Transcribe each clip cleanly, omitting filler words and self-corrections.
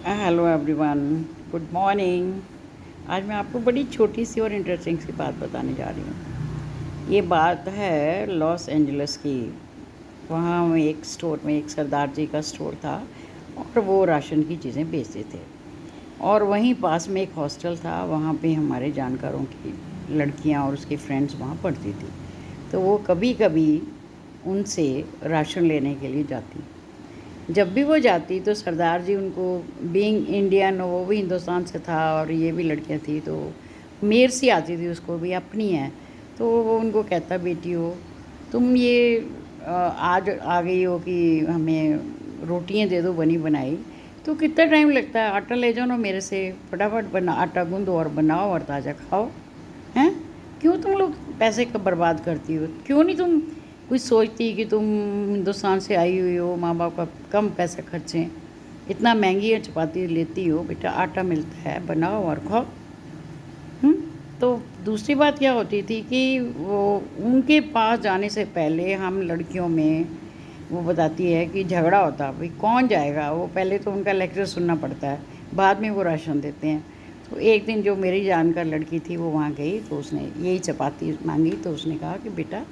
Hello everyone, good morning. आज मैं आपको बड़ी छोटी सी और इंटरेस्टिंग सी बात बताने जा रही हूँ। ये बात है लॉस एंजलिस की। वहाँ में एक स्टोर में एक सरदार जी का स्टोर था और वो राशन की चीज़ें बेचते थे। और वहीं पास में एक हॉस्टल था, वहाँ पे हमारे जानकारों की लड़कियाँ और उसकी फ्रेंड्स वहाँ पढ़ती थी। तो वो कभी कभी उनसे राशन लेने के लिए जाती। जब भी वो जाती तो सरदार जी उनको, बीइंग इंडियन, वो भी हिंदुस्तान से था और ये भी लड़कियां थी, तो मेर सी आती थी उसको भी, अपनी है। तो वो उनको कहता, बेटी हो तुम ये आज आ गई हो कि हमें रोटियां दे दो बनी बनाई, तो कितना टाइम लगता है, आटा ले जाओ ना मेरे से, फटाफट बना, आटा गूंदो और बनाओ और ताज़ा खाओ। हैं? क्यों तुम लोग पैसे कब बर्बाद करती हो? क्यों नहीं तुम कुछ सोचती कि तुम हिंदुस्तान से आई हुई हो, माँ बाप का कम पैसा खर्चें, इतना महंगी है चपाती लेती हो, बेटा आटा मिलता है, बनाओ और खाओ। हुँ? तो दूसरी बात क्या होती थी कि वो उनके पास जाने से पहले हम लड़कियों में, वो बताती है कि झगड़ा होता, भाई कौन जाएगा, वो पहले तो उनका लेक्चर सुनना पड़ता है, बाद में वो राशन देते हैं। तो एक दिन जो मेरी जानकार लड़की थी वो वहाँ गई, तो उसने यही चपाती मांगी, तो उसने कहा कि बेटा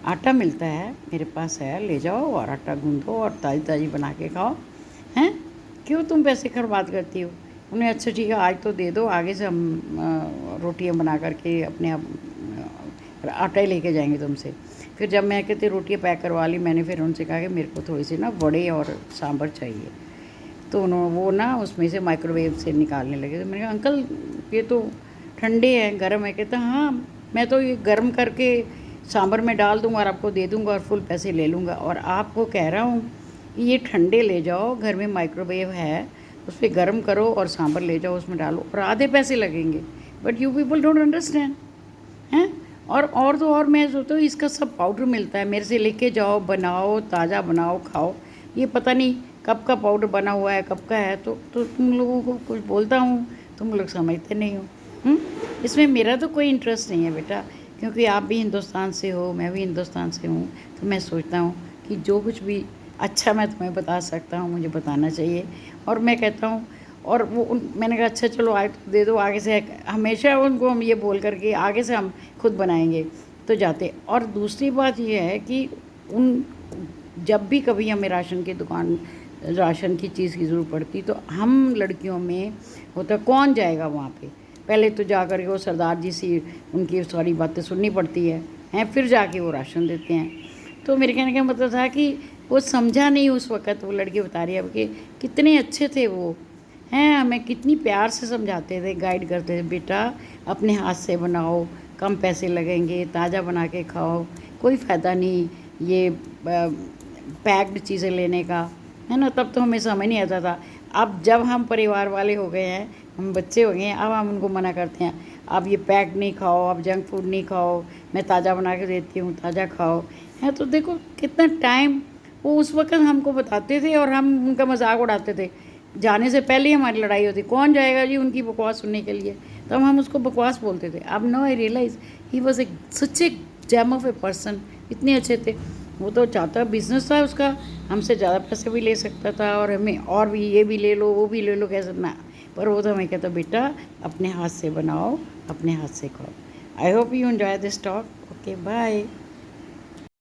आटा मिलता है मेरे पास है, ले जाओ और आटा गूंदो और ताज़ी ताज़ी बना के खाओ। हैं? क्यों तुम पैसे बर्बाद करती हो? उन्हें अच्छा ठीक है, आज तो दे दो, आगे से हम रोटियां बना करके अपने आप आटा ही लेके जाएंगे तुमसे। फिर जब मैं कहती रोटियां पैक करवा ली, मैंने फिर उनसे कहा कि मेरे को थोड़ी सी ना वड़े और सांभर चाहिए। तो उन्होंने वो ना उसमें से माइक्रोवेव से निकालने लगे। तो मैंने कहा अंकल ये तो ठंडे हैं, गर्म है। कहता हाँ, मैं तो ये गर्म करके सांभर में डाल दूँगा और आपको दे दूँगा और फुल पैसे ले लूँगा, और आपको कह रहा हूँ कि ये ठंडे ले जाओ, घर में माइक्रोवेव है, उस पर गर्म करो और सांभर ले जाओ, उसमें डालो और आधे पैसे लगेंगे। But you people don't understand. हैं? और तो और मैं सोचता हूँ इसका सब पाउडर मिलता है, मेरे से लेके जाओ, बनाओ, ताज़ा बनाओ, खाओ। ये पता नहीं कब का पाउडर बना हुआ है, कब का है। तो तुम लोगों को कुछ बोलता हूँ, तुम लोग समझते नहीं हो। हुँ? इसमें मेरा तो कोई इंटरेस्ट नहीं है बेटा, क्योंकि आप भी हिंदुस्तान से हो, मैं भी हिंदुस्तान से हूँ। तो मैं सोचता हूँ कि जो कुछ भी अच्छा मैं तुम्हें बता सकता हूँ मुझे बताना चाहिए। और मैं कहता हूँ, और मैंने कहा अच्छा चलो आज तो दे दो, आगे से हमेशा उनको हम ये बोल करके आगे से हम खुद बनाएंगे तो जाते। और दूसरी बात ये है कि उन जब भी कभी हमें राशन की चीज़ की ज़रूरत पड़ती, तो हम लड़कियों में होता कौन जाएगा वहाँ पे, पहले तो जा कर के वो सरदार जी से उनकी सारी बातें सुननी पड़ती हैं, फिर जाके वो राशन देते हैं। तो मेरे कहने का मतलब था कि वो समझा नहीं उस वक़्त, वो लड़की बता रही है अब कि कितने अच्छे थे वो, हैं, हमें कितनी प्यार से समझाते थे, गाइड करते थे, बेटा अपने हाथ से बनाओ, कम पैसे लगेंगे, ताज़ा बना के खाओ, कोई फ़ायदा नहीं ये पैक्ड चीज़ें लेने का, है ना। तब तो हमें समझ नहीं आता था। अब जब हम परिवार वाले हो गए हैं, हम बच्चे हो गए हैं, अब हम उनको मना करते हैं, अब ये पैक्ड नहीं खाओ, अब जंक फूड नहीं खाओ, मैं ताज़ा बना के देती हूँ, ताज़ा खाओ। है तो देखो कितना टाइम वो उस वक़्त हमको बताते थे और हम उनका मजाक उड़ाते थे। जाने से पहले ही हमारी लड़ाई होती, कौन जाएगा जी उनकी बकवास सुनने के लिए, तब हम उसको बकवास बोलते थे। अब no I realise he was a such a gem of a person, इतने अच्छे थे। वो तो चाहता बिजनेस था उसका, हमसे ज़्यादा पैसे भी ले सकता था और हमें और भी ये भी ले लो वो भी ले लो कैसे ना, पर वो तो हमें कहता बेटा अपने हाथ से बनाओ, अपने हाथ से खाओ। I hope you enjoy this talk. Okay bye.